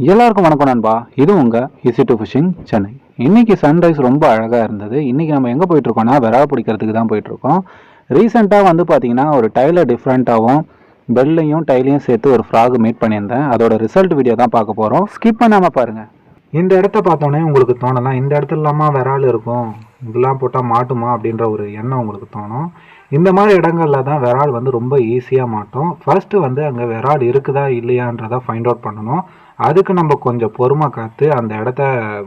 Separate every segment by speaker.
Speaker 1: எல்லாருக்கும் வணக்கம் நண்பா. இது உங்கள் ஈஸி டு ஃபிஷிங் சென்னை. இன்றைக்கி சன்ரைஸ் ரொம்ப அழகாக இருந்தது. இன்றைக்கி நம்ம எங்கே போயிட்டுருக்கோம்னா விரால் பிடிக்கிறதுக்கு தான் போயிட்டுருக்கோம். ரீசெண்டாக வந்து பார்த்திங்கன்னா ஒரு டைலில் டிஃப்ரெண்ட்டாகவும் பெல்லையும் டைலையும் சேர்த்து ஒரு ஃப்ராக் மேட் பண்ணியிருந்தேன். அதோட ரிசல்ட் வீடியோ தான் பார்க்க போகிறோம். ஸ்கிப் பண்ணாமல் பாருங்கள். இந்த இடத்த பார்த்தோன்னே உங்களுக்கு தோணலாம், இந்த இடத்துல இல்லாமல் விரால் இருக்கும், இதெல்லாம் போட்டால் மாட்டுமா அப்படின்ற ஒரு எண்ணம் உங்களுக்கு தோணும். இந்த மாதிரி இடங்களில் தான் விரால் வந்து ரொம்ப ஈஸியாக மாட்டோம். ஃபர்ஸ்ட்டு வந்து அங்கே விரால் இருக்குதா இல்லையான்றதை ஃபைண்ட் அவுட் பண்ணணும். அதுக்கு நம்ம கொஞ்சம் பொறுமை காத்து அந்த இடத்த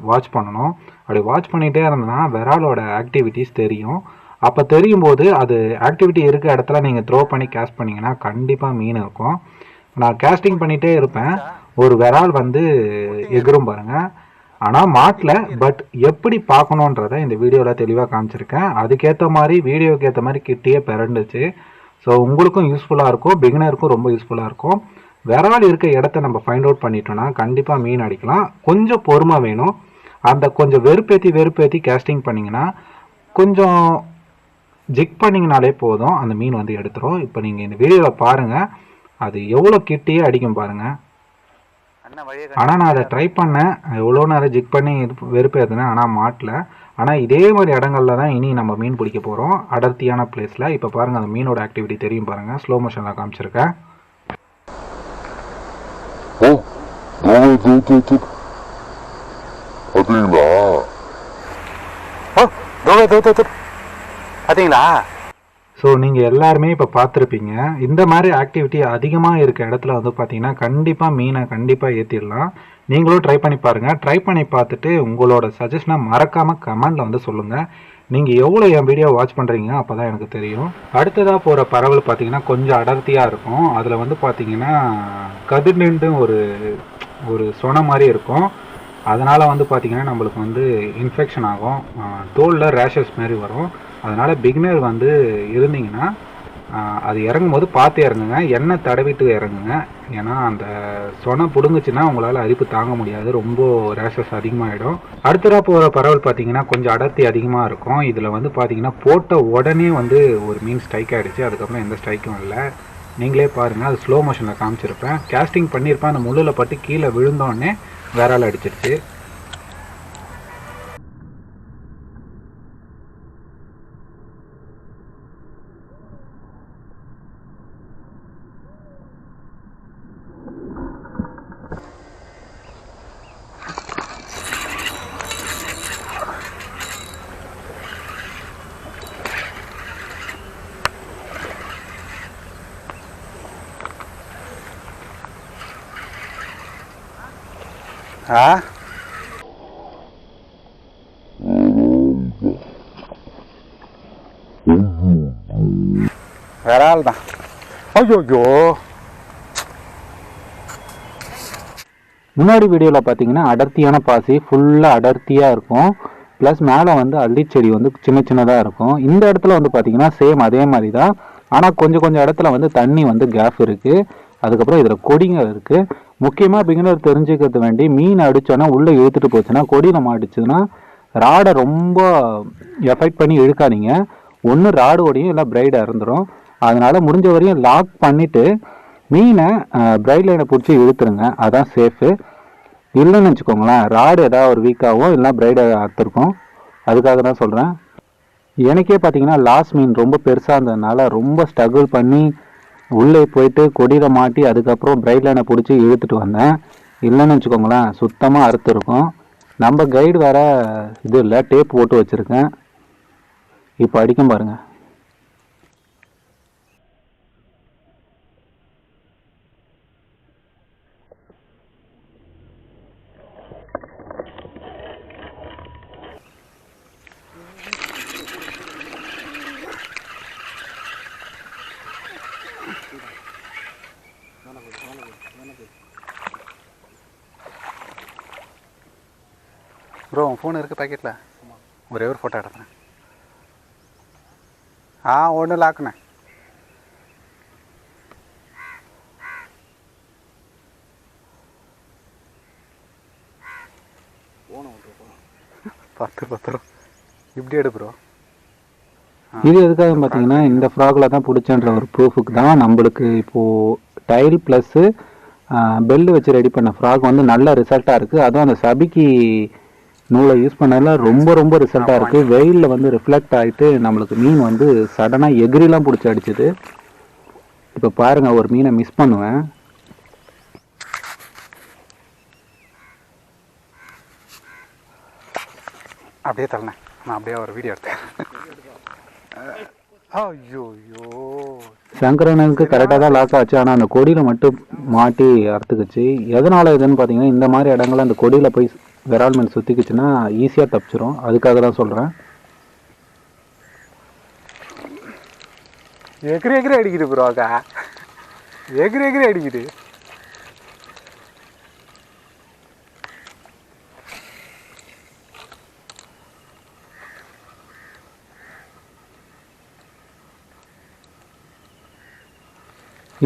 Speaker 1: வாட்ச் பண்ணணும். அப்படி வாட்ச் பண்ணிகிட்டே இருந்தோம்னா விராலோட ஆக்டிவிட்டீஸ் தெரியும். அப்போ தெரியும் போது அது ஆக்டிவிட்டி இருக்க இடத்துல நீங்கள் த்ரோ பண்ணி கேஸ்ட் பண்ணிங்கன்னா கண்டிப்பாக மீன் இருக்கும். நான் கேஸ்டிங் பண்ணிகிட்டே இருப்பேன், ஒரு விரால் வந்து எகிரும் பாருங்கள். ஆனால் மாட்டில் பட் எப்படி பார்க்கணுன்றதை இந்த வீடியோவில் தெளிவாக காமிச்சிருக்கேன். அதுக்கேற்ற மாதிரி வீடியோக்கு ஏற்ற மாதிரி கிட்டேயே பிறண்டுச்சு. ஸோ உங்களுக்கும் யூஸ்ஃபுல்லாக இருக்கும், பிகினருக்கும் ரொம்ப யூஸ்ஃபுல்லாக இருக்கும். விரால் இருக்க இடத்த நம்ம ஃபைண்ட் அவுட் பண்ணிட்டோம்னா கண்டிப்பாக மீன் அடிக்கலாம். கொஞ்சம் பொறுமை வேணும். அந்த கொஞ்சம் வெறுப்பேற்றி கேஸ்டிங் பண்ணிங்கன்னா கொஞ்சம் ஜிக் பண்ணிங்கனாலே போதும், அந்த மீன் வந்து எடுத்துரும். இப்போ நீங்கள் இந்த வீடியோவில் பாருங்கள், அது எவ்வளோ கிட்டேயே அடிக்கும் பாருங்கள். ஆனால் நான் அதை ட்ரை பண்ணேன், எவ்வளோ நேரம் ஜிக் பண்ணி வெறுப்பேற்றினேன், ஆனால் மாட்டல. ஆனால் இதே மாதிரி இடங்கள்ல தான் இனி நம்ம மீன் பிடிக்க போகிறோம், அடர்த்தியான பிளேஸில். இப்போ பாருங்கள், அந்த மீனோட ஆக்டிவிட்டி தெரியும் பாருங்கள், ஸ்லோ மோஷனில் காமிச்சிருக்கேன். பார்த்தீங்களா? ஸோ நீங்கள் எல்லாருமே இப்போ பார்த்துருப்பீங்க. இந்த மாதிரி ஆக்டிவிட்டி அதிகமாக இருக்க இடத்துல வந்து பார்த்தீங்கன்னா கண்டிப்பாக மீனை கண்டிப்பாக ஏற்றிடலாம். நீங்களும் ட்ரை பண்ணி பாருங்கள். ட்ரை பண்ணி பார்த்துட்டு உங்களோட சஜஷனை மறக்காமல் கமெண்டில் வந்து சொல்லுங்கள். நீங்கள் எவ்வளோ என் வீடியோ வாட்ச் பண்ணுறீங்க அப்போ தான் எனக்கு தெரியும். அடுத்ததாக போகிற பறவை பார்த்தீங்கன்னா கொஞ்சம் அடர்த்தியாக இருக்கும். அதில் வந்து பார்த்தீங்கன்னா கதிர்நின்று ஒரு சொன மாதிரி இருக்கும். அதனால் வந்து பார்த்திங்கன்னா நம்மளுக்கு வந்து இன்ஃபெக்ஷன் ஆகும், தோலில் ரேஷஸ் மாதிரி வரும். அதனால் பிகினர் வந்து இருந்தீங்கன்னா அது இறங்கும் போது பார்த்து இறங்குங்க, எண்ணெய் தடவிட்டு இறங்குங்க. ஏன்னா அந்த சொனை பிடுங்குச்சுன்னா உங்களால் அரிப்பு தாங்க முடியாது, ரொம்ப ரேஷஸ் அதிகமாகிடும். அடுத்ததாக போகிற பறவை பார்த்தீங்கன்னா கொஞ்சம் அடர்த்தி அதிகமாக இருக்கும். இதில் வந்து பார்த்தீங்கன்னா போட்ட உடனே வந்து ஒரு மீன் ஸ்ட்ரைக் ஆகிடுச்சு, அதுக்கப்புறம் எந்த ஸ்ட்ரைக்கும் இல்லை. நீங்களே பாருங்கள், அது ஸ்லோ மோஷனில் காமிச்சிருப்பேன். கேஸ்டிங் பண்ணியிருப்பேன், அந்த முள்ளில் பட்டு கீழே விழுந்தோடனே விரால் அடிச்சிருச்சு. விரால் தான். ஐயோ, முன்னாடி வீடியோவில் பார்த்தீங்கன்னா அடர்த்தியான பாசி ஃபுல்லாக அடர்த்தியாக இருக்கும். ப்ளஸ் மேலே வந்து அள்ளிச்செடி வந்து சின்ன சின்னதாக இருக்கும். இந்த இடத்துல வந்து பார்த்தீங்கன்னா சேம் அதே மாதிரி தான். ஆனால் கொஞ்சம் இடத்துல வந்து தண்ணி வந்து கேப் இருக்குது. அதுக்கப்புறம் இதில் கொடிங்க இருக்குது. முக்கியமாக பிகினர் தெரிஞ்சுக்கிறது வேண்டி, மீன் அடித்தோன்னா உள்ளே இழுத்துட்டு போச்சுன்னா கொடியில் மாட்டிச்சுன்னா ராடை ரொம்ப எஃபெக்ட் பண்ணி இழுக்காதீங்க. ஒன்று ராடு ஓடியும் இல்லை பிரைடாக இருந்துடும். அதனால் முடிஞ்ச வரையும் லாக் பண்ணிவிட்டு மீனை பிரைட் லைனை பிடிச்சி இழுத்துருங்க, அதான் சேஃபு. இல்லைன்னு வச்சுக்கோங்களேன், ராடு ஏதாவது ஒரு வீக்காகவும் இல்லை பிரைடை அறுத்துருக்கும். அதுக்காக தான் சொல்கிறேன். எனக்கே பார்த்தீங்கன்னா லாஸ்ட் மீன் ரொம்ப பெருசாக இருந்ததுனால ரொம்ப ஸ்ட்ரகிள் பண்ணி உள்ளே போயிட்டு கொடியில் மாட்டி அதுக்கப்புறம் பிரைட் லைனை பிடிச்சி இழுத்துட்டு வந்தேன். இல்லைன்னு வச்சுக்கோங்களேன், சுத்தமாக அறுத்துருக்கும். நம்ம கைடு வேறு இது இல்லை, டேப் போட்டு வச்சுருக்கேன். இப்போ அடிக்கும் பாருங்கள். ப்ரோ, உன் ஃபோன் இருக்குது பேக்கெட்டில்? ஒரே ஒரு ஃபோட்டோ எடுத்தேன். ஒன்று லாக்குண்ணே. பத்து இப்படி எடு ப்ரோ. இது எதுக்காக பார்த்தீங்கன்னா இந்த ஃப்ராகில் தான் பிடிச்சன்ற ஒரு ப்ரூஃபுக்கு தான். நம்மளுக்கு இப்போது டைல் ப்ளஸ்ஸு பெல்லு வச்சு ரெடி பண்ண ஃப்ராக் வந்து நல்ல ரிசல்ட்டாக இருக்குது. அதுவும் அந்த சபிக்கி நூலை யூஸ் பண்ணதில் ரொம்ப ரொம்ப ரிசல்ட்டாக இருக்குது. வெயிலில் வந்து ரிஃப்ளெக்ட் ஆகிட்டு நம்மளுக்கு மீன் வந்து சடனாக எகிரிலாம் பிடிச்சி அடிச்சுது. இப்போ பாருங்கள், ஒரு மீனை மிஸ் பண்ணுவேன்.
Speaker 2: அப்படியே தரேன், நான் அப்படியே ஒரு வீடியோ எடுத்தேன். ஐயோ
Speaker 1: சங்கரனுக்கு கரெக்டாக தான் லாக் ஆச்சு. ஆனால் அந்த கொடியில் மட்டும் மாட்டி அறுத்துக்குச்சு. எதனால் இதுன்னு பார்த்தீங்கன்னா, இந்த மாதிரி இடங்கள்ல அந்த கொடியில் போய் விரால் மீன் சுற்றிக்குச்சுன்னா ஈஸியாக தப்பிச்சிரும். அதுக்காக தான் சொல்கிறேன்.
Speaker 2: எகிரி எகிரி அடிக்குது ப்ரோ, அக்கா எகிரி எகிரி அடிக்குது.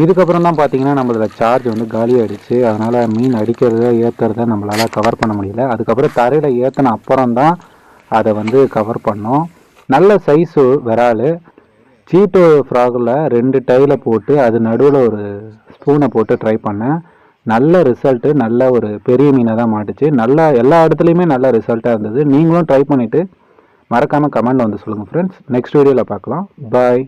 Speaker 1: இதுக்கப்புறம் தான் பார்த்தீங்கன்னா நம்மளோட சார்ஜ் வந்து காலியாகிடுச்சு. அதனால் மீன் அடிக்கிறத ஏற்றுறத நம்மளால் கவர் பண்ண முடியல. அதுக்கப்புறம் தரையில் ஏற்றின அப்புறம் தான் அதை வந்து கவர் பண்ணோம். நல்ல சைஸு விரால். சீட்டோ ஃப்ராகில் 2 டைலை போட்டு அது நடுவில் ஒரு ஸ்பூனை போட்டு ட்ரை பண்ணேன். நல்ல ரிசல்ட்டு, நல்ல ஒரு பெரிய மீனை தான் மாட்டுச்சு. நல்லா எல்லா இடத்துலையுமே நல்ல ரிசல்ட்டாக இருந்தது. நீங்களும் ட்ரை பண்ணிவிட்டு மறக்காமல் கமெண்ட் வந்து சொல்லுங்கள் ஃப்ரெண்ட்ஸ். நெக்ஸ்ட் வீடியோவில் பார்க்கலாம். பாய்.